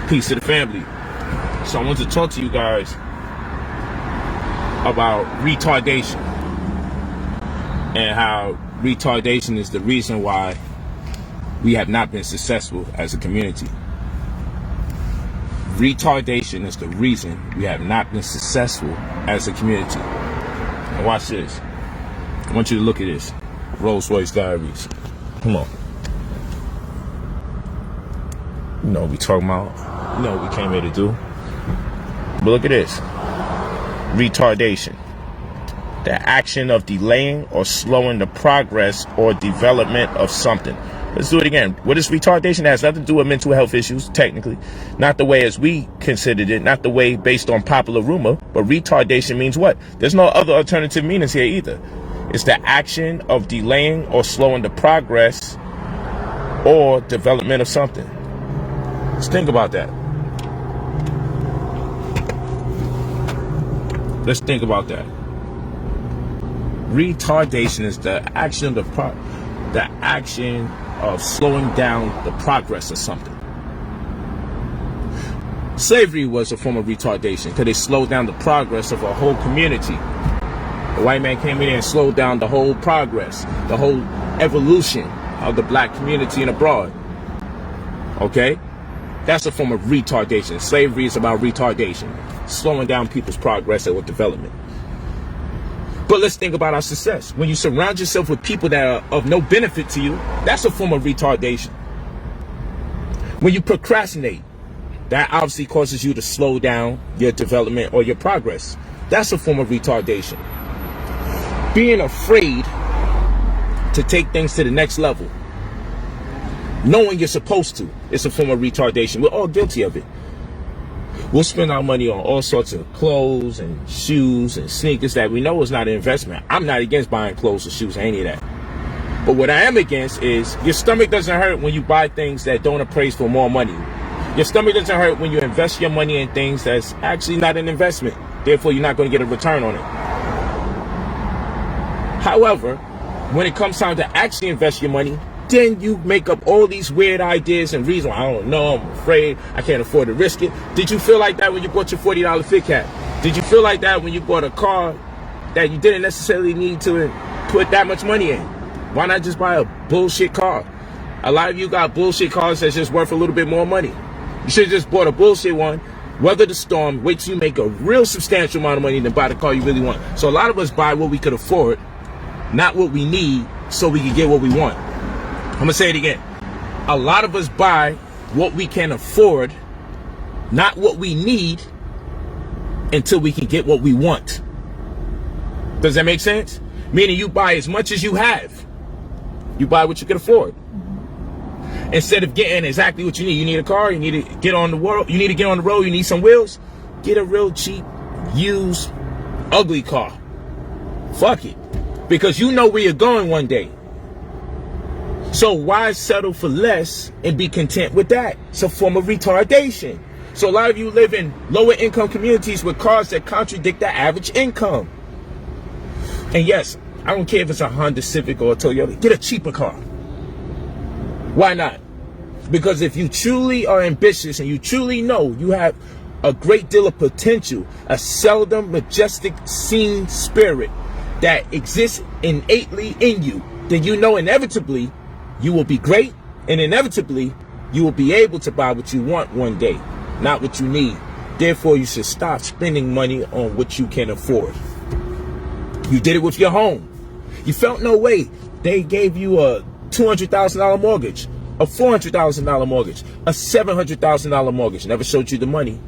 Peace to the family. So I want to talk to you guys about retardation and how retardation is the reason why we have not been successful as a community. Retardation is the reason we have not been successful as a community. Now watch this. I want you to look at this. Rolls-Royce Diaries. Come on. You know what we talking about. You know what we came here to do. But look at this. Retardation. The action of delaying or slowing the progress or development of something. Let's do it again. What is retardation? It has nothing to do with mental health issues, technically. Not the way as we considered it, not the way based on popular rumor, but retardation means what? There's no other alternative meanings here either. It's the action of delaying or slowing the progress or development of something. Let's think about that. Let's think about that. Retardation is the action of slowing down the progress of something. Slavery was a form of retardation because it slowed down the progress of a whole community. The white man came in and slowed down the whole progress, the whole evolution of the black community and abroad. Okay? That's a form of retardation. Slavery is about retardation, slowing down people's progress or development. But let's think about our success. When you surround yourself with people that are of no benefit to you, that's a form of retardation. When you procrastinate, that obviously causes you to slow down your development or your progress. That's a form of retardation. Being afraid to take things to the next level, knowing you're supposed to, it's a form of retardation. We're all guilty of it. We'll spend our money on all sorts of clothes and shoes and sneakers that we know is not an investment. I'm not against buying clothes or shoes or any of that. But what I am against is your stomach doesn't hurt when you buy things that don't appraise for more money. Your stomach doesn't hurt when you invest your money in things that's actually not an investment. Therefore, you're not going to get a return on it. However, when it comes time to actually invest your money, then you make up all these weird ideas and reasons. I don't know, I'm afraid, I can't afford to risk it. Did you feel like that when you bought your $40 fit cap? Did you feel like that when you bought a car that you didn't necessarily need to put that much money in? Why not just buy a bullshit car? A lot of you got bullshit cars that's just worth a little bit more money. You should have just bought a bullshit one, weather the storm, wait till you make a real substantial amount of money, then buy the car you really want. So a lot of us buy what we could afford, not what we need, so we can get what we want. I'm gonna say it again. A lot of us buy what we can afford, not what we need, until we can get what we want. Does that make sense? Meaning you buy as much as you have. You buy what you can afford. Instead of getting exactly what you need. You need a car, you need to get on the road, you need some wheels. Get a real cheap, used, ugly car. Fuck it. Because you know where you're going one day. So why settle for less and be content with that? It's a form of retardation. So a lot of you live in lower income communities with cars that contradict the average income. And yes, I don't care if it's a Honda Civic or a Toyota. Get a cheaper car. Why not? Because if you truly are ambitious and you truly know you have a great deal of potential, a seldom majestic seen spirit that exists innately in you, then you know inevitably you will be great, and inevitably you will be able to buy what you want one day, not what you need. Therefore, you should stop spending money on what you can afford. You did it with your home. You felt no way. They gave you a $200,000 mortgage, a $400,000 mortgage, a $700,000 mortgage. Never showed you the money.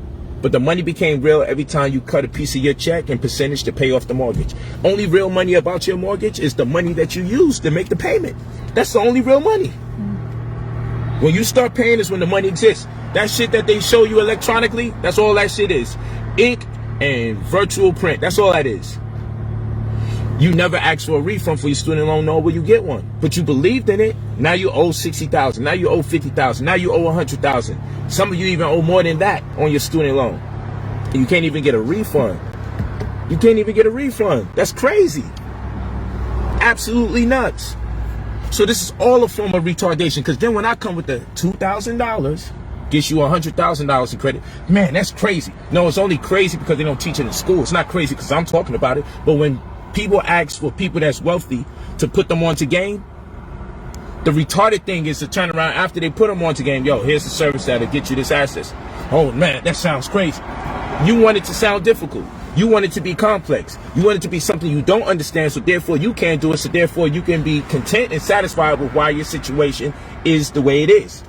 But the money became real every time you cut a piece of your check and percentage to pay off the mortgage. Only real money about your mortgage is the money that you use to make the payment. That's the only real money. When you start paying is when the money exists. That shit that they show you electronically, that's all that shit is. Ink and virtual print, that's all that is. You never asked for a refund for your student loan, nor will you get one. But you believed in it. Now you owe $60,000. Now you owe $50,000. Now you owe $100,000. Some of you even owe more than that on your student loan. And you can't even get a refund. You can't even get a refund. That's crazy. Absolutely nuts. So this is all a form of retardation. Because then when I come with the $2,000 gets you $100,000 in credit. Man, that's crazy. No, it's only crazy because they don't teach it in school. It's not crazy because I'm talking about it. But when people ask for people that's wealthy to put them onto game, the retarded thing is to turn around after they put them onto game. Yo, here's the service that'll get you this access. Oh man, that sounds crazy. You want it to sound difficult. You want it to be complex. You want it to be something you don't understand, so therefore you can't do it, so therefore you can be content and satisfied with why your situation is the way it is.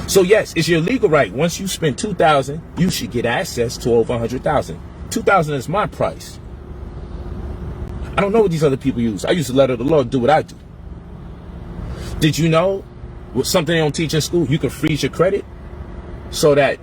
So yes, it's your legal right. Once you spend $2,000, you should get access to over $100,000. $2,000 is my price. I don't know what these other people use. I use the letter of the law to do what I do. Did you know something they don't teach in school? You can freeze your credit so that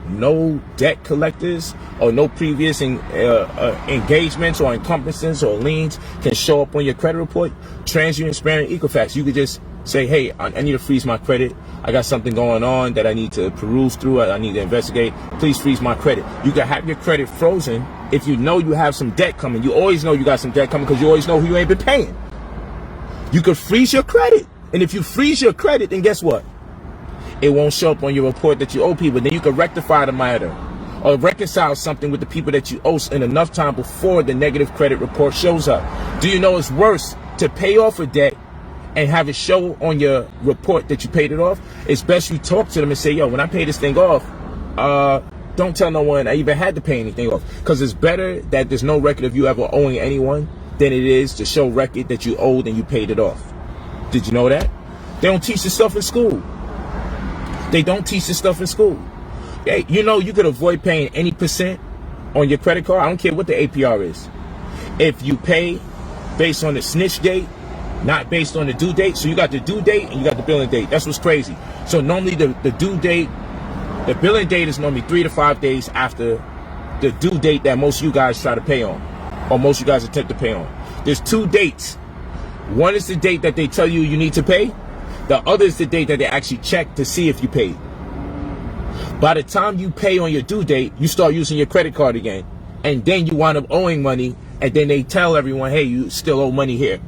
no debt collectors or no previous engagements or encumbrances or liens can show up on your credit report. Transparent Equifax. You could just say, hey, I need to freeze my credit. I got something going on that I need to peruse through. I need to investigate. Please freeze my credit. You can have your credit frozen if you know you have some debt coming. You always know you got some debt coming because you always know who you ain't been paying. You could freeze your credit. And if you freeze your credit, then guess what? It won't show up on your report that you owe people. Then you can rectify the matter or reconcile something with the people that you owe in enough time before the negative credit report shows up. Do you know it's worse to pay off a debt and have it show on your report that you paid it off? It's best you talk to them and say, yo, when I pay this thing off, don't tell no one I even had to pay anything off. Because it's better that there's no record of you ever owing anyone than it is to show record that you owed and you paid it off. Did you know that? They don't teach this stuff in school. They don't teach this stuff in school. Hey, you know you could avoid paying any percent on your credit card. I don't care what the APR is. If you pay based on the snitch date, not based on the due date. So you got the due date and you got the billing date. That's what's crazy. So normally the due date, the billing date is normally 3 to 5 days after the due date that most of you guys try to pay on, or most of you guys attempt to pay on. There's 2 dates. One is the date that they tell you you need to pay. The other is the date that they actually check to see if you paid. By the time you pay on your due date, you start using your credit card again. And then you wind up owing money. And then they tell everyone, hey, you still owe money here.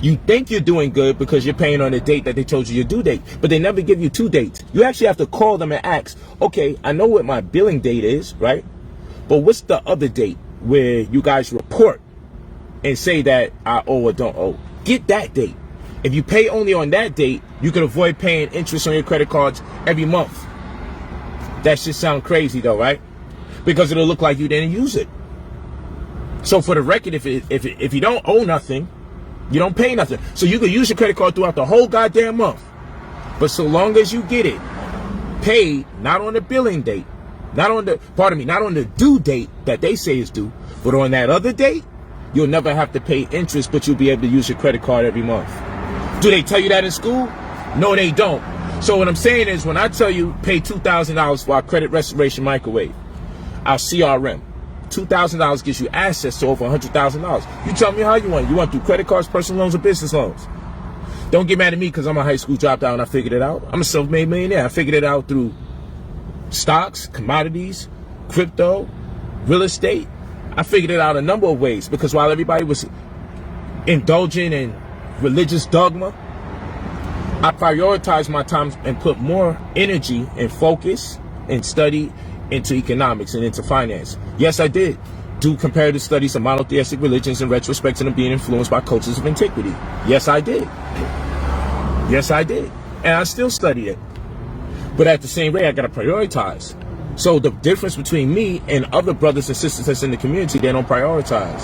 You think you're doing good because you're paying on the date that they told you your due date. But they never give you 2 dates. You actually have to call them and ask, okay, I know what my billing date is, right? But what's the other date where you guys report and say that I owe or don't owe? Get that date. If you pay only on that date, you can avoid paying interest on your credit cards every month. That should sound crazy though, right? Because it'll look like you didn't use it. So for the record, if you don't owe nothing, you don't pay nothing. So you can use your credit card throughout the whole goddamn month. But so long as you get it paid, not on the billing date, not on the due date that they say is due, but on that other date, you'll never have to pay interest, but you'll be able to use your credit card every month. Do they tell you that in school? No, they don't. So what I'm saying is when I tell you pay $2,000 for our credit restoration microwave, our CRM, $2,000 gives you access to over $100,000. You tell me how you want. You want through credit cards, personal loans, or business loans. Don't get mad at me because I'm a high school dropout and I figured it out. I'm a self-made millionaire. I figured it out through stocks, commodities, crypto, real estate. I figured it out a number of ways because while everybody was indulging in religious dogma, I prioritized my time and put more energy and focus and study into economics and into finance. Yes, I did do comparative studies of monotheistic religions in retrospect to them being influenced by cultures of antiquity. Yes, I did. Yes, I did. And I still study it. But at the same rate, I got to prioritize. So the difference between me and other brothers and sisters that's in the community, they don't prioritize.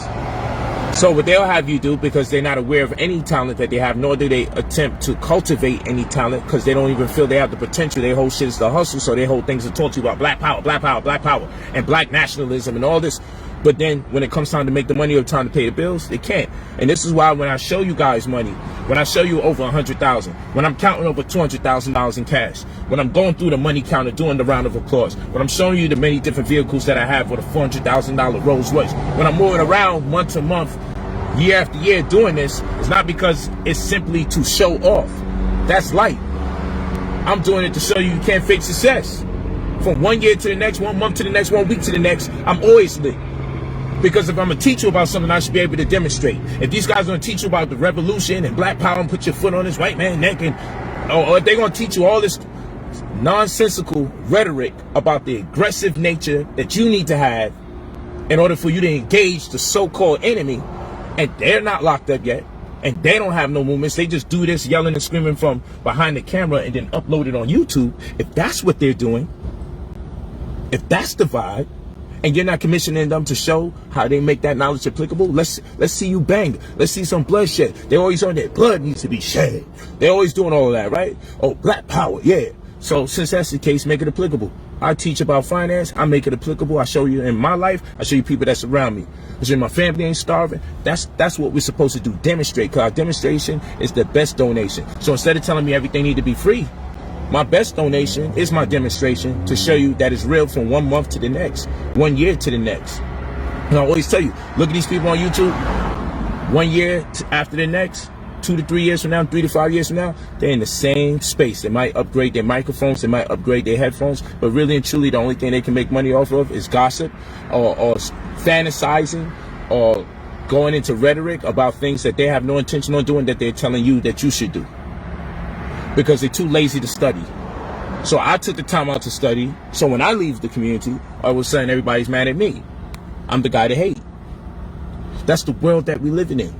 So what they'll have you do, because they're not aware of any talent that they have, nor do they attempt to cultivate any talent, because they don't even feel they have the potential. Their whole shit is the hustle, so their whole things are taught to you about black power, black power, black power, and black nationalism and all this. But then when it comes time to make the money or time to pay the bills, they can't. And this is why when I show you guys money, when I show you over 100,000, when I'm counting over $200,000 in cash, when I'm going through the money counter doing the round of applause, when I'm showing you the many different vehicles that I have with a $400,000 Rolls Royce, when I'm moving around month to month, year after year doing this, it's not because it's simply to show off. That's light. I'm doing it to show you can't fake success. From 1 year to the next, 1 month to the next, 1 week to the next, I'm always lit. Because if I'm going to teach you about something, I should be able to demonstrate. If these guys are going to teach you about the revolution and black power and put your foot on this white man's neck, and or if they're going to teach you all this nonsensical rhetoric about the aggressive nature that you need to have in order for you to engage the so-called enemy, and they're not locked up yet, and they don't have no movements. They just do this yelling and screaming from behind the camera and then upload it on YouTube. If that's what they're doing, if that's the vibe, and you're not commissioning them to show how they make that knowledge applicable, let's see you bang. Let's see some bloodshed. They're always on that blood needs to be shed. They're always doing all of that, right? Oh, black power, yeah. So since that's the case, make it applicable. I teach about finance. I make it applicable. I show you in my life. I show you people that surround me. I show you my family ain't starving. That's what we're supposed to do. Demonstrate. Because our demonstration is the best donation. So instead of telling me everything need to be free, my best donation is my demonstration to show you that it's real from 1 month to the next, 1 year to the next. And I always tell you, look at these people on YouTube. 1 year after the next, 2 to 3 years from now, 3 to 5 years from now, they're in the same space. They might upgrade their microphones, they might upgrade their headphones, but really and truly the only thing they can make money off of is gossip or fantasizing or going into rhetoric about things that they have no intention on doing that they're telling you that you should do, because they're too lazy to study. So I took the time out to study, so when I leave the community, all of a sudden everybody's mad at me. I'm the guy to hate. That's the world that we living in.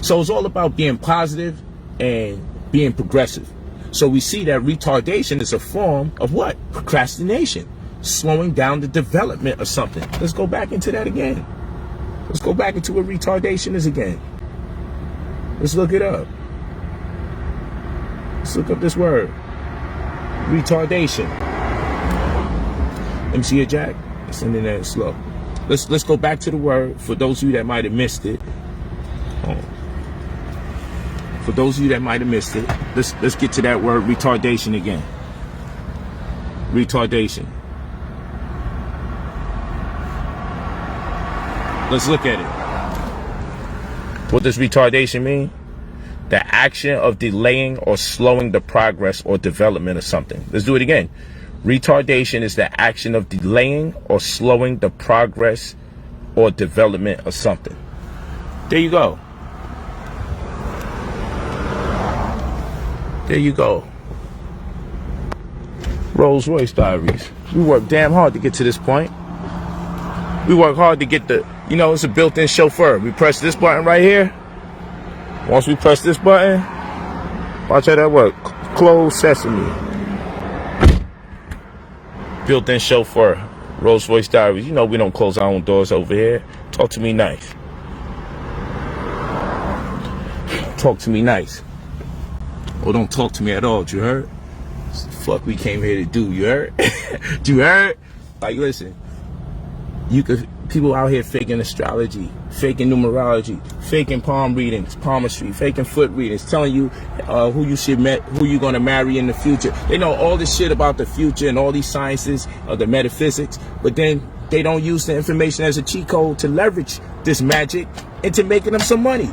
So it's all about being positive and being progressive. So we see that retardation is a form of what? Procrastination. Slowing down the development of something. Let's go back into that again. Let's go back into what retardation is again. Let's look it up. Let's look up this word. Retardation. Let me see it, Jack. It's in there slow. Let's go back to the word for those of you that might have missed it. For those of you that might have missed it, let's get to that word retardation again. Retardation. Let's look at it. What does retardation mean? The action of delaying or slowing the progress or development of something. Let's do it again. Retardation is the action of delaying or slowing the progress or development of something. There you go. There you go. Rolls Royce Diaries. We work damn hard to get to this point. We work hard to get the, it's a built-in chauffeur. We press this button right here. Once we press this button, watch how that work. Close sesame. Built-in chauffeur. Rolls Royce Diaries. We don't close our own doors over here. Talk to me nice. Talk to me nice. Or don't talk to me at all, you heard? It's the fuck we came here to do, you heard? You heard? Like, listen, people out here faking astrology, faking numerology, faking palm readings, palmistry, faking foot readings, telling you who you're gonna marry in the future. They know all this shit about the future and all these sciences of the metaphysics, but then they don't use the information as a cheat code to leverage this magic into making them some money,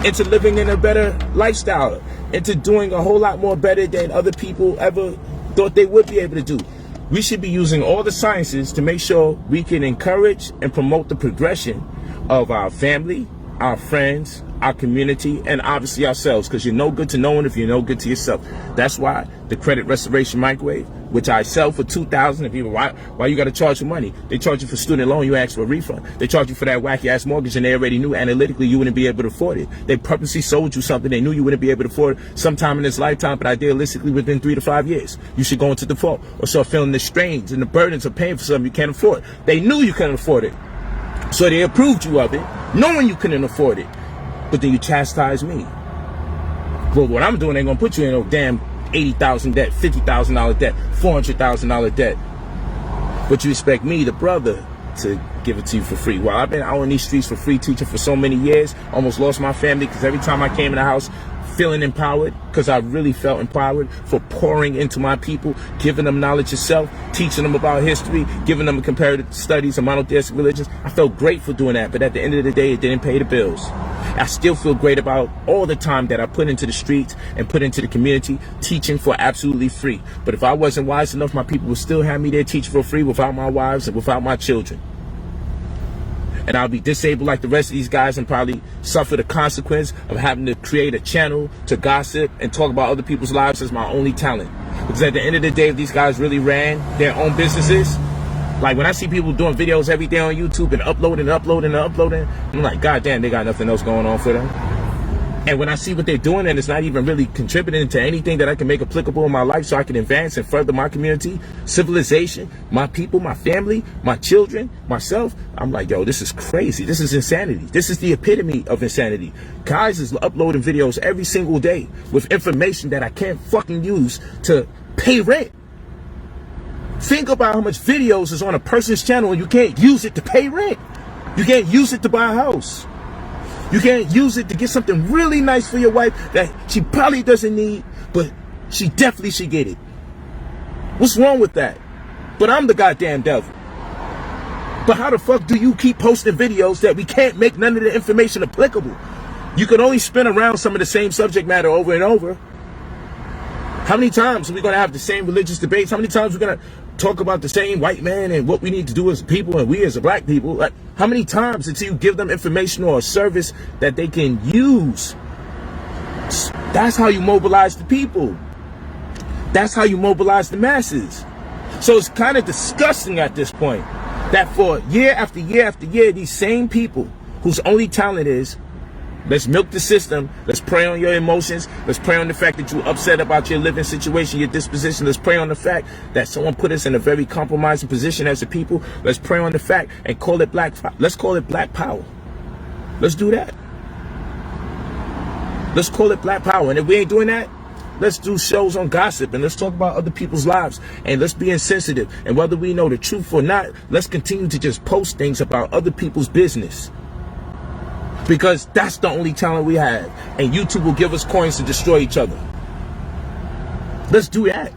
into living in a better lifestyle, into doing a whole lot more better than other people ever thought they would be able to do. We should be using all the sciences to make sure we can encourage and promote the progression of our family, our friends, our community, and obviously ourselves, because you're no good to no one if you're no good to yourself. That's why the credit restoration microwave, which I sell for $2,000, and people, why you got to charge for money? They charge you for student loan, you ask for a refund. They charge you for that wacky ass mortgage, and they already knew analytically you wouldn't be able to afford it. They purposely sold you something they knew you wouldn't be able to afford sometime in this lifetime, but idealistically within 3 to 5 years. You should go into default or start feeling the strains and the burdens of paying for something you can't afford. They knew you couldn't afford it, so they approved you of it, knowing you couldn't afford it. But then you chastise me. Well, what I'm doing ain't gonna put you in no damn $80,000 debt, $50,000 debt, $400,000 debt. But you expect me, the brother, to give it to you for free. Well, I've been out on these streets for free teaching for so many years, almost lost my family, because every time I came in the house feeling empowered, because I really felt empowered for pouring into my people, giving them knowledge of self, teaching them about history, giving them comparative studies of monotheistic religions. I felt great for doing that, but at the end of the day, it didn't pay the bills. I still feel great about all the time that I put into the streets and put into the community, teaching for absolutely free. But if I wasn't wise enough, my people would still have me there teaching for free without my wives and without my children. And I'll be disabled like the rest of these guys and probably suffer the consequence of having to create a channel to gossip and talk about other people's lives as my only talent. Because at the end of the day, if these guys really ran their own businesses, like when I see people doing videos every day on YouTube and uploading, I'm like, God damn, they got nothing else going on for them. And when I see what they're doing and it's not even really contributing to anything that I can make applicable in my life so I can advance and further my community, civilization, my people, my family, my children, myself, I'm like, yo, this is crazy. This is insanity. This is the epitome of insanity. Guys is uploading videos every single day with information that I can't fucking use to pay rent. Think about how much videos is on a person's channel and you can't use it to pay rent. You can't use it to buy a house. You can't use it to get something really nice for your wife that she probably doesn't need, but she definitely should get it. What's wrong with that? But I'm the goddamn devil. But how the fuck do you keep posting videos that we can't make none of the information applicable? You can only spin around some of the same subject matter over and over. How many times are we going to have the same religious debates? How many times are we going to talk about the same white man and what we need to do as people and we as a black people? Like, how many times until you give them information or a service that they can use? That's how you mobilize the people. That's how you mobilize the masses. So it's kind of disgusting at this point that for year after year after year, these same people whose only talent is, let's milk the system. Let's prey on your emotions. Let's prey on the fact that you're upset about your living situation, your disposition. Let's prey on the fact that someone put us in a very compromising position as a people. Let's prey on the fact and call it let's call it black power. Let's do that. Let's call it black power. And if we ain't doing that, let's do shows on gossip and let's talk about other people's lives and let's be insensitive. And whether we know the truth or not, let's continue to just post things about other people's business. Because that's the only talent we have. And YouTube will give us coins to destroy each other. Let's do that.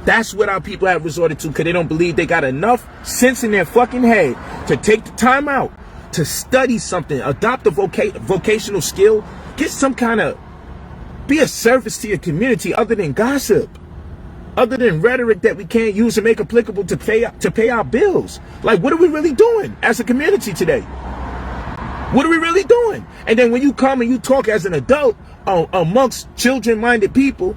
That's what our people have resorted to because they don't believe they got enough sense in their fucking head to take the time out to study something, adopt a vocational skill, get some kind of, be a service to your community other than gossip, other than rhetoric that we can't use to make applicable to pay our bills. Like, what are we really doing as a community today? What are we really doing? And then when you come and you talk as an adult amongst children-minded people,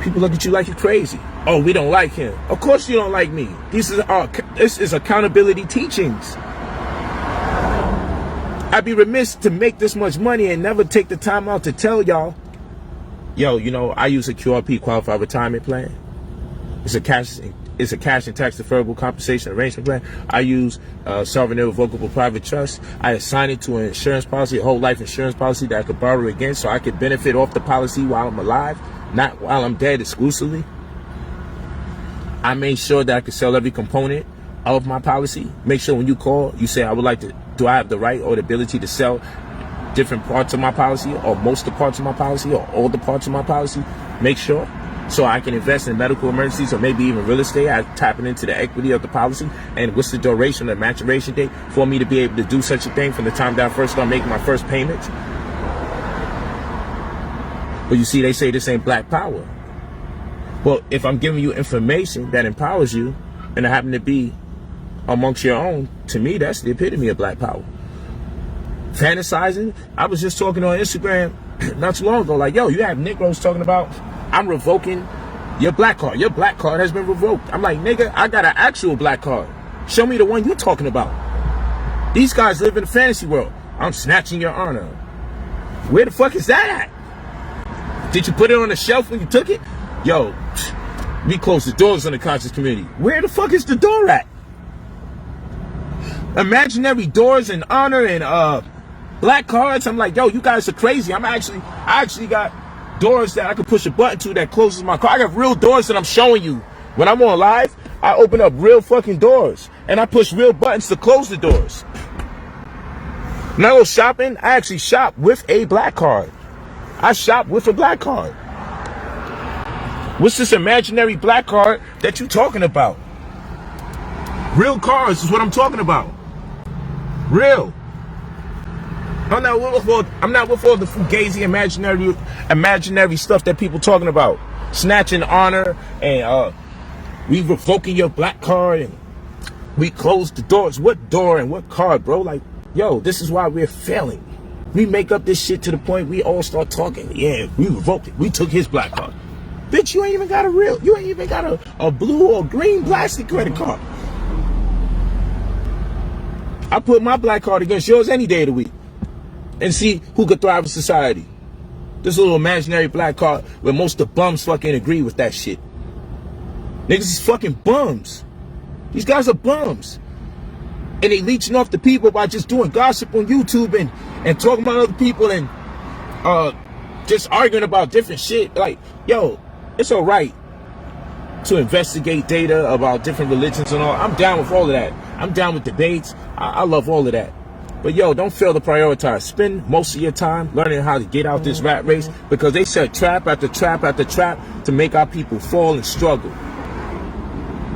people look at you like you're crazy. Oh, we don't like him. Of course you don't like me. This is accountability teachings. I'd be remiss to make this much money and never take the time out to tell y'all, yo, you know, I use a QRP, Qualified Retirement Plan. It's a cash and tax deferrable compensation arrangement plan. I use sovereign irrevocable private trust. I assign it to an insurance policy, a whole life insurance policy that I could borrow against so I could benefit off the policy while I'm alive, not while I'm dead exclusively. I made sure that I could sell every component of my policy. Make sure when you call, you say, I would like to, do I have the right or the ability to sell different parts of my policy or most of the parts of my policy or all the parts of my policy? Make sure. So I can invest in medical emergencies or maybe even real estate. I'm tapping into the equity of the policy and what's the duration or maturation date for me to be able to do such a thing from the time that I first start making my first payment. But you see, they say this ain't black power. Well, if I'm giving you information that empowers you and it happen to be amongst your own, to me, that's the epitome of black power. Fantasizing. I was just talking on Instagram not too long ago, like, yo, you have Negroes talking about, I'm revoking your black card. Your black card has been revoked. I'm like, nigga, I got an actual black card. Show me the one you're talking about. These guys live in a fantasy world. I'm snatching your honor. Where the fuck is that at? Did you put it on the shelf when you took it? Yo, we close the doors on the conscious community. Where the fuck is the door at? Imaginary doors and honor and black cards. I'm like, yo, you guys are crazy. I actually got doors that I can push a button to that closes my car. I got real doors that I'm showing you. When I'm on live, I open up real fucking doors and I push real buttons to close the doors. When I go shopping, I actually shop with a black card. I shop with a black card. What's this imaginary black card that you talking about? Real cards is what I'm talking about. Real. I'm not with all the fugazi imaginary stuff that people talking about. Snatching honor and we revoking your black card and we close the doors. What door and what card, bro? Like, yo, this is why we're failing. We make up this shit to the point we all start talking. Yeah, we revoked it. We took his black card. Bitch, you ain't even got a blue or green plastic credit card. I put my black card against yours any day of the week and see who could thrive in society. This little imaginary black card where most of the bums fucking agree with that shit. Niggas is fucking bums. These guys are bums. And they leeching off the people by just doing gossip on YouTube and talking about other people and just arguing about different shit. Like, yo, it's all right to investigate data about different religions and all. I'm down with all of that. I'm down with debates. I love all of that. But yo, don't fail to prioritize. Spend most of your time learning how to get out this rat race, because they set trap after trap after trap to make our people fall and struggle.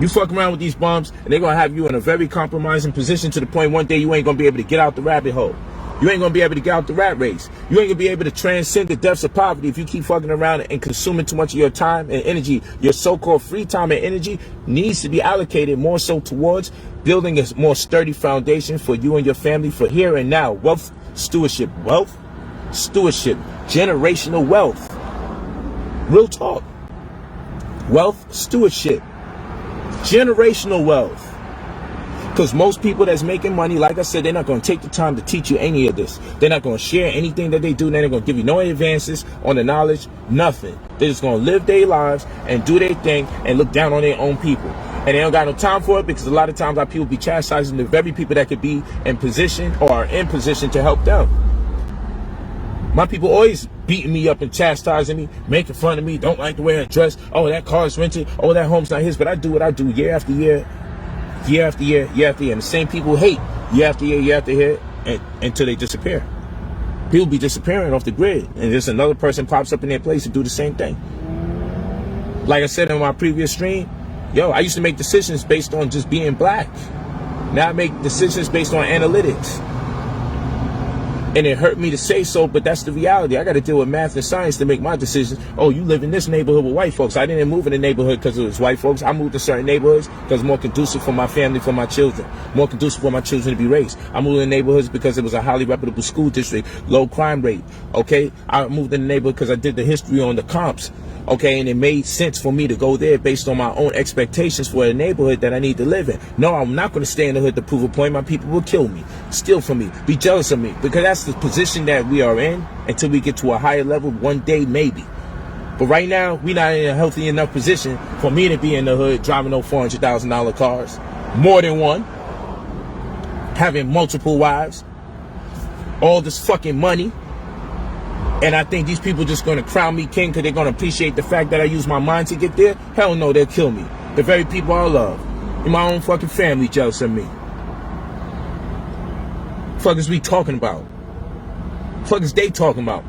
You fuck around with these bums and they're going to have you in a very compromising position to the point one day you ain't going to be able to get out the rabbit hole. You ain't going to be able to get out the rat race. You ain't going to be able to transcend the depths of poverty if you keep fucking around and consuming too much of your time and energy. Your so-called free time and energy needs to be allocated more so towards building a more sturdy foundation for you and your family for here and now. Wealth stewardship. Wealth stewardship. Generational wealth. Real talk. Wealth stewardship. Generational wealth. Because most people that's making money, like I said, they're not going to take the time to teach you any of this. They're not going to share anything that they do. They're not going to give you no advances on the knowledge, nothing. They're just going to live their lives and do their thing and look down on their own people. And they don't got no time for it, because a lot of times our people be chastising the very people that could be in position or are in position to help them. My people always beating me up and chastising me, making fun of me, don't like the way I dress. Oh, that car's rented. Oh, that home's not his. But I do what I do year after year. Year after year, year after year. And the same people hate year after year, until they disappear. People be disappearing off the grid, and just another person pops up in their place to do the same thing. Like I said in my previous stream, yo, I used to make decisions based on just being black. Now I make decisions based on analytics. And it hurt me to say so, but that's the reality. I got to deal with math and science to make my decisions. Oh, you live in this neighborhood with white folks. I didn't move in the neighborhood because it was white folks. I moved to certain neighborhoods because it's more conducive for my family, for my children. More conducive for my children to be raised. I moved in neighborhoods because it was a highly reputable school district, low crime rate. Okay, I moved in the neighborhood because I did the history on the comps. Okay, and it made sense for me to go there based on my own expectations for a neighborhood that I need to live in. No, I'm not going to stay in the hood to prove a point. My people will kill me, steal from me, be jealous of me, because that's the position that we are in until we get to a higher level one day, maybe. But right now, we're not in a healthy enough position for me to be in the hood driving no $400,000 cars, more than one, having multiple wives, all this fucking money. And I think these people just going to crown me king because they're going to appreciate the fact that I use my mind to get there. Hell no, they'll kill me. The very people I love in my own fucking family jealous of me. Fuck is we talking about? Fuck is they talking about?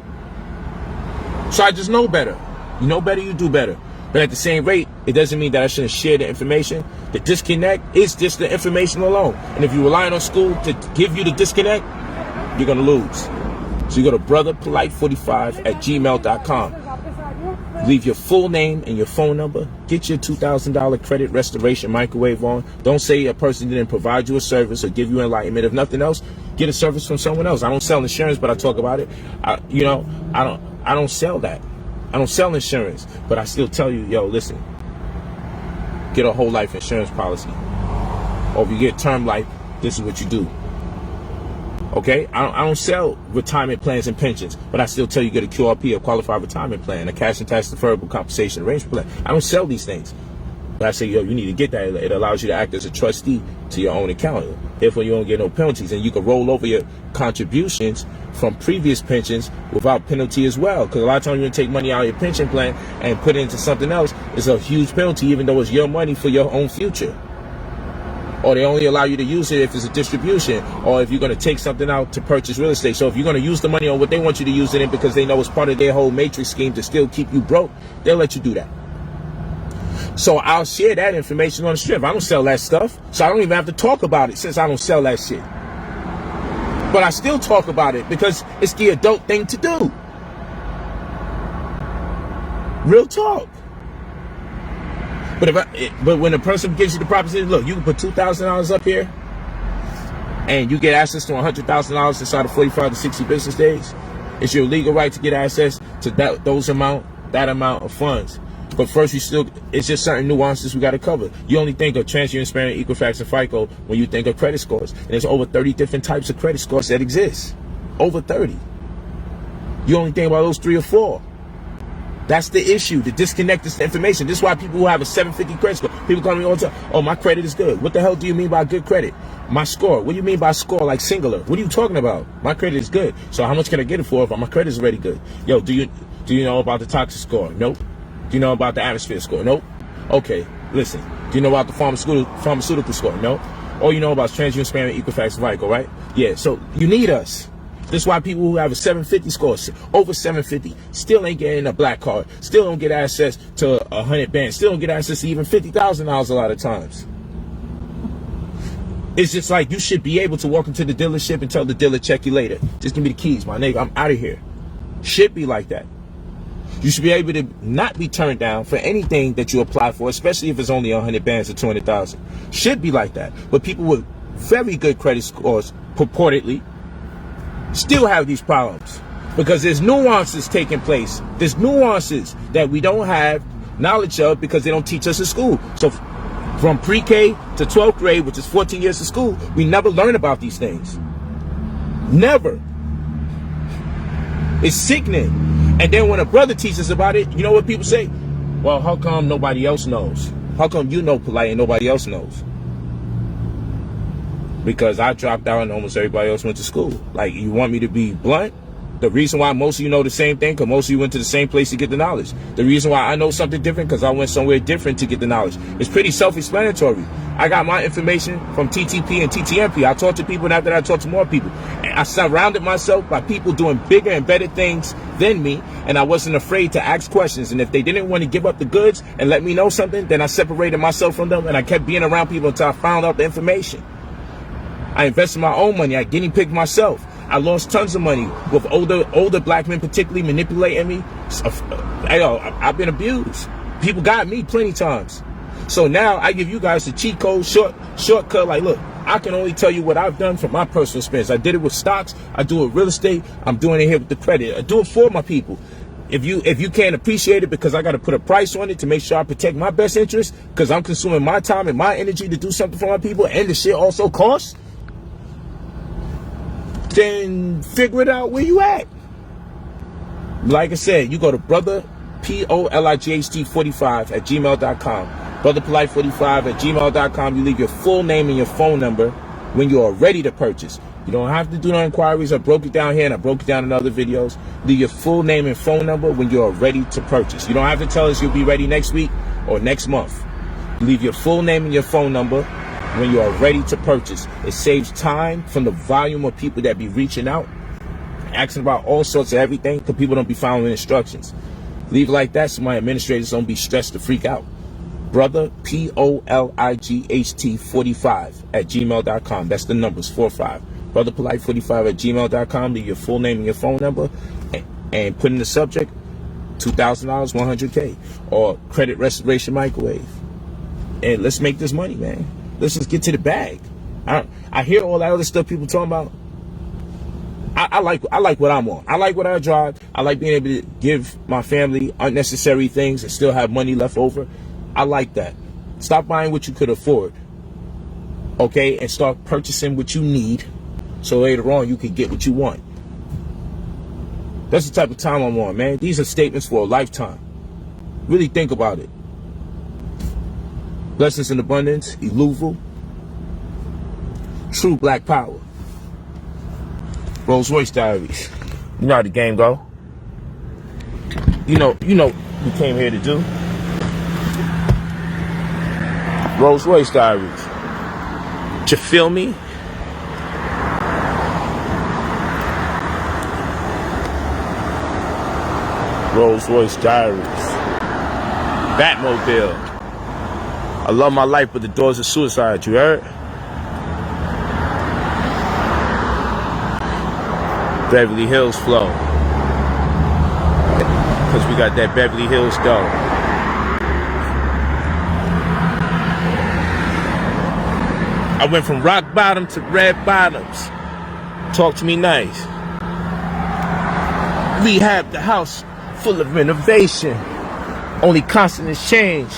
So I just know better. You know better, you do better. But at the same rate, it doesn't mean that I shouldn't share the information. The disconnect is just the information alone. And if you're relying on school to give you the disconnect, you're going to lose. So you go to brotherpolight45@gmail.com. Leave your full name and your phone number. Get your $2,000 credit restoration microwave on. Don't say a person didn't provide you a service or give you enlightenment. If nothing else, get a service from someone else. I don't sell insurance, but I talk about it. I don't sell that. I don't sell insurance, but I still tell you, yo, listen, get a whole life insurance policy. Or if you get term life, this is what you do. Okay, I don't sell retirement plans and pensions, but I still tell you get a QRP, a qualified retirement plan, a cash and tax deferrable compensation arrangement plan. I don't sell these things, but I say, yo, you need to get that. It allows you to act as a trustee to your own account. Therefore, you don't get no penalties, and you can roll over your contributions from previous pensions without penalty as well. Because a lot of times you take money out of your pension plan and put it into something else, it's a huge penalty, even though it's your money for your own future. Or they only allow you to use it if it's a distribution, or if you're going to take something out to purchase real estate. So if you're going to use the money on what they want you to use it in because they know it's part of their whole matrix scheme to still keep you broke, they'll let you do that. So I'll share that information on the strip. I don't sell that stuff, so I don't even have to talk about it since I don't sell that shit. But I still talk about it because it's the adult thing to do. Real talk. But when a person gives you the proposition, look, you can put $2,000 up here and you get access to $100,000 inside of 45 to 60 business days, it's your legal right to get access to that amount of funds. But first, it's just certain nuances we got to cover. You only think of TransUnion, Equifax, and FICO when you think of credit scores. And there's over 30 different types of credit scores that exist. Over 30. You only think about those 3 or 4. That's the issue. The disconnect is the information. This is why people who have a 750 credit score, people call me all the time, oh, my credit is good. What the hell do you mean by good credit? My score. What do you mean by score, like singular? What are you talking about? My credit is good. So how much can I get it for if my credit is already good? Yo, do you know about the toxic score? Nope. Do you know about the atmosphere score? Nope. Okay, listen. Do you know about the pharmaceutical score? No. All you know about is TransUnion, Equifax, and FICO, right? Yeah, so you need us. This is why people who have a 750 score, over 750, still ain't getting a black card, still don't get access to 100 bands, still don't get access to even $50,000 a lot of times. It's just like you should be able to walk into the dealership and tell the dealer, check you later. Just give me the keys, my nigga, I'm out of here. Should be like that. You should be able to not be turned down for anything that you apply for, especially if it's only 100 bands or 200,000. Should be like that. But people with very good credit scores, purportedly, still have these problems because there's nuances taking place. There's nuances that we don't have knowledge of because they don't teach us in school. So from pre-K to 12th grade, which is 14 years of school, we never learn about these things. Never. It's sickening. And then when a brother teaches about it, you know what people say? Well, how come nobody else knows? How come you know Polight and nobody else knows? Because I dropped out and almost everybody else went to school. Like, you want me to be blunt? The reason why most of you know the same thing, because most of you went to the same place to get the knowledge. The reason why I know something different, because I went somewhere different to get the knowledge. It's pretty self-explanatory. I got my information from TTP and TTMP. I talked to people, and after that I talked to more people. And I surrounded myself by people doing bigger and better things than me, and I wasn't afraid to ask questions. And if they didn't want to give up the goods and let me know something, then I separated myself from them, and I kept being around people until I found out the information. I invested my own money. I guinea pigged myself. I lost tons of money with older black men particularly manipulating me. I've been abused. People got me plenty times. So now I give you guys the cheat code, shortcut. Like, look, I can only tell you what I've done from my personal experience. I did it with stocks. I do it with real estate. I'm doing it here with the credit. I do it for my people. If you can't appreciate it because I got to put a price on it to make sure I protect my best interest because I'm consuming my time and my energy to do something for my people and the shit also costs, then figure it out where you at. Like I said, you go to brother, POLIGHT45 @gmail.com. Brother Polight45 @gmail.com. You leave your full name and your phone number when you are ready to purchase. You don't have to do no inquiries. I broke it down here and I broke it down in other videos. Leave your full name and phone number when you are ready to purchase. You don't have to tell us you'll be ready next week or next month. Leave your full name and your phone number when you are ready to purchase. It saves time from the volume of people that be reaching out, asking about all sorts of everything because people don't be following instructions. Leave it like that so my administrators don't be stressed to freak out. Brother, POLIGHT45 @gmail.com. That's the numbers, 45. Brother Polight45 @gmail.com. Leave your full name and your phone number and put in the subject $2,000, 100K, or credit restoration microwave. And let's make this money, man. Let's just get to the bag. I hear all that other stuff people talking about. I like what I'm on. I like what I drive. I like being able to give my family unnecessary things and still have money left over. I like that. Stop buying what you could afford, okay, and start purchasing what you need so later on you can get what you want. That's the type of time I'm on, man. These are statements for a lifetime. Really think about it. Blessings in abundance, Eluval, true black power. Rolls Royce Diaries. You know how the game go. You know we came here to do. Rolls Royce Diaries. You feel me? Rolls Royce Diaries. Batmobile. I love my life, but the doors of suicide, you heard? Beverly Hills flow. Because we got that Beverly Hills dough. I went from rock bottom to red bottoms. Talk to me nice. Rehab the house, full of renovation. Only constant is change.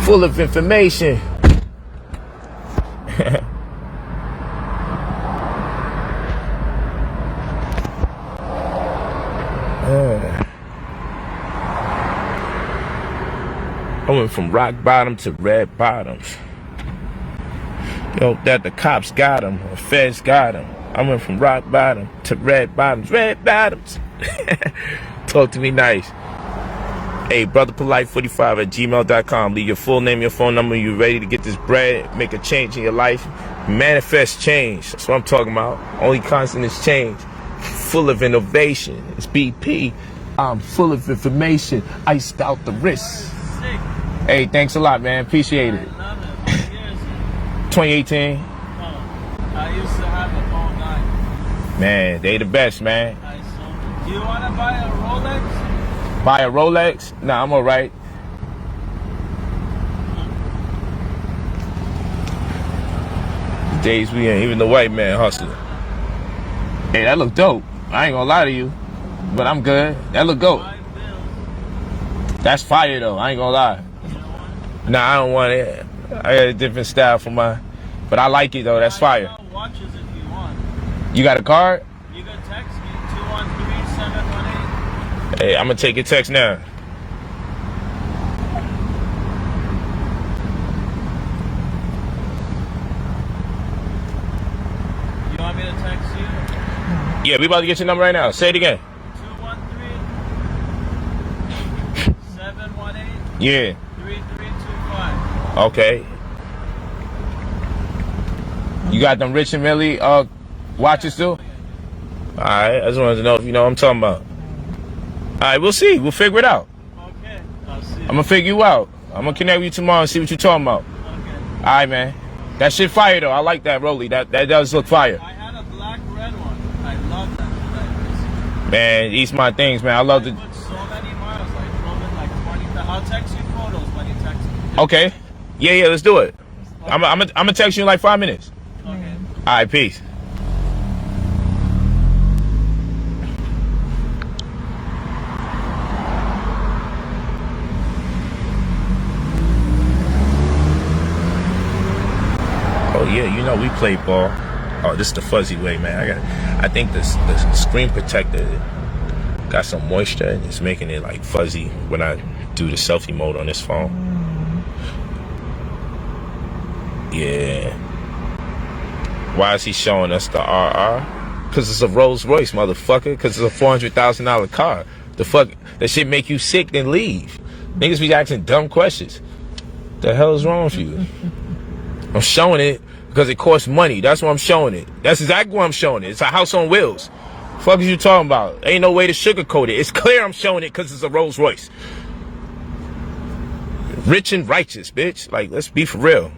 Full of information. I went from rock bottom to red bottoms. Yo, that the cops got him, or feds got him. I went from rock bottom to red bottoms. Red bottoms. Talk to me nice. Hey, brother Polight45@gmail.com. Leave your full name, your phone number. You ready to get this bread, make a change in your life, manifest change. That's what I'm talking about. Only constant is change. Full of innovation. It's BP. I'm full of information. Iced out the wrist. Hey, thanks a lot, man. Appreciate it. I love it. What year is it? 2018. Oh, I used to have a phone 9. Man, they the best, man. I sold it. Do you want to buy a Rolex? Buy a Rolex? Nah, I'm alright. The days we in, even the white man hustle. Hey, that look dope. I ain't gonna lie to you, but I'm good. That look dope. That's fire though. I ain't gonna lie. Nah, I don't want it. I got a different style for mine, but I like it though. That's fire. I got watches if you want. You got a card? You can text me 213-718. Hey, I'm gonna take your text now. You want me to text you? Yeah, we about to get your number right now. Say it again. 213-718. Yeah. 3325. Okay. You got them Rich and Millie watches too? Alright, I just wanted to know if you know what I'm talking about. Alright, we'll see. We'll figure it out. Okay, I'll see. I'm gonna figure you out. I'm gonna connect with you tomorrow and see what you're talking about. Okay. Alright, man. That shit fire though. I like that Rolly. That does look fire. I had a black red one. I love that. Man, these my things, man. I love I the. put so many miles. I drove it like 20,000. I'll text you photos when you text me. Okay. Yeah, let's do it. I'm gonna text you in like 5 minutes. Okay. Alright, peace. Oh yeah, you know we play ball. Oh, this is the fuzzy way, man. I think the screen protector got some moisture and it's making it like fuzzy when I do the selfie mode on this phone. Yeah. Why is he showing us the RR? Because it's a Rolls Royce, motherfucker. Because it's a $400,000 car. The fuck? That shit make you sick, then leave. Niggas be asking dumb questions. The hell is wrong with you? I'm showing it because it costs money. That's why I'm showing it. That's exactly why I'm showing it. It's a house on wheels. Fuck is you talking about? Ain't no way to sugarcoat it. It's clear I'm showing it because it's a Rolls Royce. Rich and righteous, bitch. Like, let's be for real.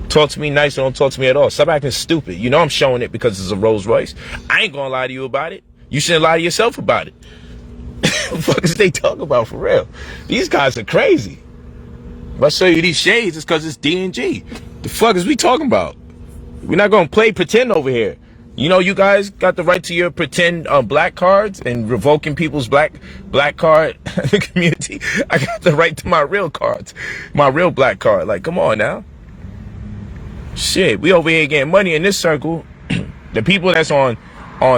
Talk to me nice or don't talk to me at all. Stop acting stupid. You know I'm showing it because it's a Rolls Royce. I ain't gonna lie to you about it. You shouldn't lie to yourself about it. What the fuck is they talking about for real? These guys are crazy. If I show you these shades, it's because it's D&G. The fuck is we talking about? We're not gonna play pretend over here. You know, you guys got the right to your pretend black cards and revoking people's black card community. I got the right to my real cards, my real black card. Like, come on now. Shit, we over here getting money in this circle. The people that's on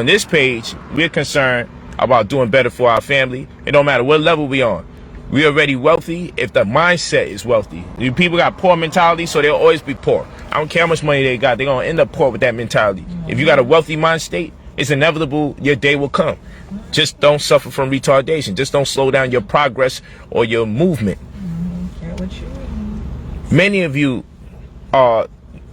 this page, we're concerned about doing better for our family. It don't matter what level we on. We already wealthy if the mindset is wealthy. People got poor mentality, so they'll always be poor. I don't care how much money they got, they're gonna end up poor with that mentality. If you got a wealthy mind state, it's inevitable your day will come. Just don't suffer from retardation. Just don't slow down your progress or your movement. Many of you are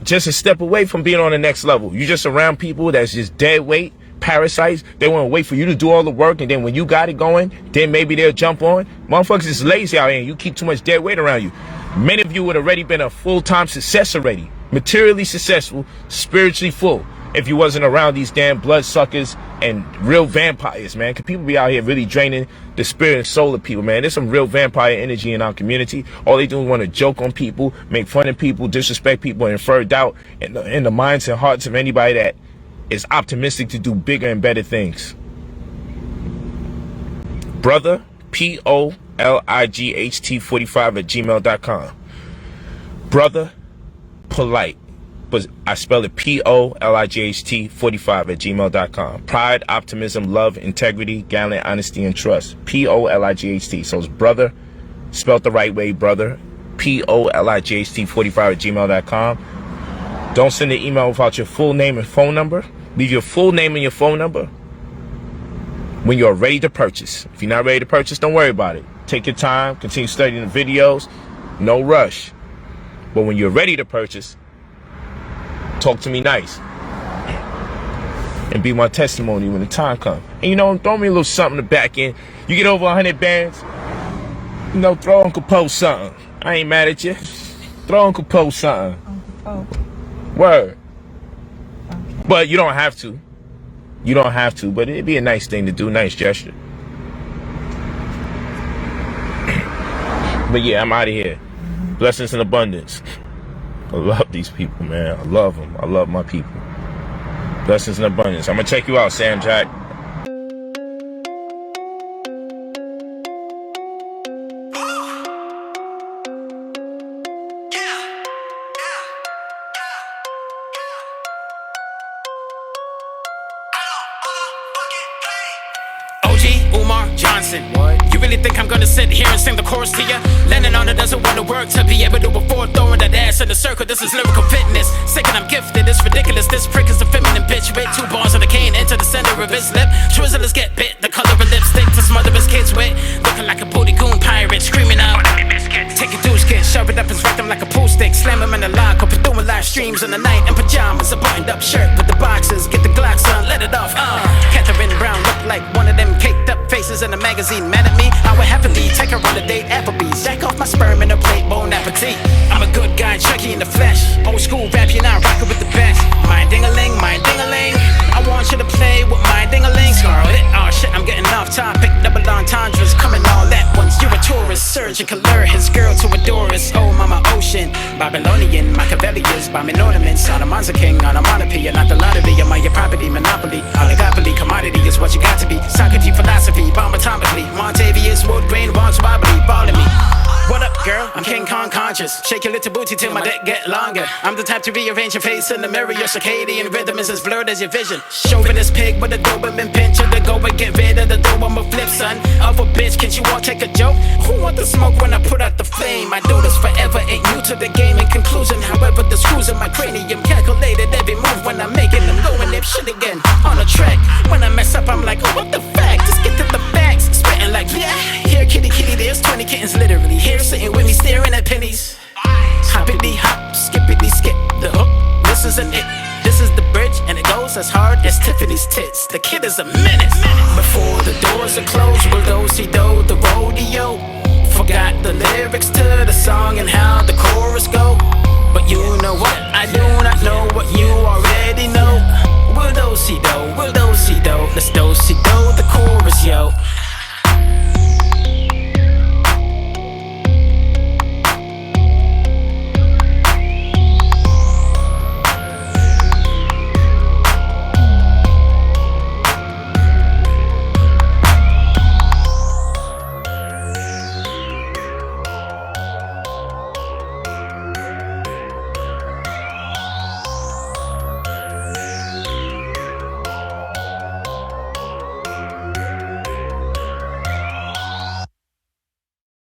just a step away from being on the next level. You just around people that's just dead weight, parasites. They want to wait for you to do all the work, and then when you got it going, then maybe they'll jump on. Motherfuckers is lazy out here, and you keep too much dead weight around you. Many of you would already been a full-time success already. Materially successful, spiritually full. if you wasn't around these damn bloodsuckers and real vampires, man. Because people be out here really draining the spirit and soul of people, man. There's some real vampire energy in our community. All they do is want to joke on people, make fun of people, disrespect people, and infer doubt in the minds and hearts of anybody that is optimistic to do bigger and better things. Brother, POLIGHT45 @gmail.com. Brother, Polight. But I spell it POLIGHT45 @gmail.com. Pride, optimism, love, integrity, gallant, honesty, and trust. POLIGHT. So it's brother, spelled the right way, brother. POLIGHT45 @gmail.com. Don't send an email without your full name and phone number. Leave your full name and your phone number when you're ready to purchase. If you're not ready to purchase, don't worry about it. Take your time, continue studying the videos, no rush. But when you're ready to purchase, talk to me nice and be my testimony when the time comes. And you know, throw me a little something to back in. You get over 100 bands, you know, throw Uncle Poe something. I ain't mad at you. Throw Uncle Poe something. Uncle Poe. Word. Okay. But you don't have to. You don't have to, but it'd be a nice thing to do, nice gesture. But yeah, I'm out of here. Blessings and abundance. I love these people, man. I love them. I love my people. Blessings and abundance. I'm gonna check you out, Sam Jack. Johnson. You really think I'm gonna sit here and sing the chorus to you? Landing on it doesn't want to work to be able to afford throwing that ass in the circle. This is lyrical fitness. Sick and I'm gifted, it's ridiculous. This prick is the feminine bitch with 2 bars of the cane into the center of his lip. Twizzlers get bit, the color of lipstick to smother his kids with. Looking like a booty goon pirate, screaming out. Take a douche kid, shove it up his rectum like a pool stick. Slam him in the lock, up and doing live streams in the night in pajamas. A buttoned up shirt with the boxes, get the Glocks on, let it off. Catherine Brown look like one of them caked up faces in a magazine. Mad at me, I would happily take her on a date, Applebee's. Jack off my sperm in a plate, bon appetit. I'm a good guy, Chucky in the flesh. Old school rap, you're not rocking with the best. My ding-a-ling, my ding-a-ling. I want you to play with my ding-a-ling. Scarlet, oh shit, I'm getting off topic. Double entendres coming all at once. You're a tourist, surgical lure his girl to adore us. Oh, mama ocean, Babylonian, Machiavellians, by me ornaments. On a Monza King, on a monopia, not the lottery. Am I your property, monopoly? Oligopoly, commodity is what you got to be. Socrates philosophy, bomb atomically. Montavious, wood grain, walks wobbly, balling me. What up, girl? I'm King Kong conscious. Shake your little booty till my dick get longer. I'm the type to rearrange your face in the mirror. Your circadian rhythm is as blurred as your vision. Chauvinist pig with a Doberman pincher to go and get rid of the dough. I'm a flip son of a bitch. Can't you all take a joke? Who want the smoke when I put out the flame? I do this forever, ain't new to the game. In conclusion, however, the screws in my cranium calculated every move when I'm making them go and nip shit again on a track. When I mess up, I'm like, oh, what the fact? Just get to the facts. Spitting like, yeah, here, kitty, kitty, there's 20 kittens literally here. Sitting with me staring at pennies. Hoppity hop, skippity skip the hook. This isn't it. This is the bridge and it goes as hard as Tiffany's tits. The kid is a menace. Before the doors are closed, we'll do the rodeo. Forgot the lyrics to the song and how the chorus go. But you know what? I do not know what you already know. We'll do-si-do, let's do-si-do the chorus, yo.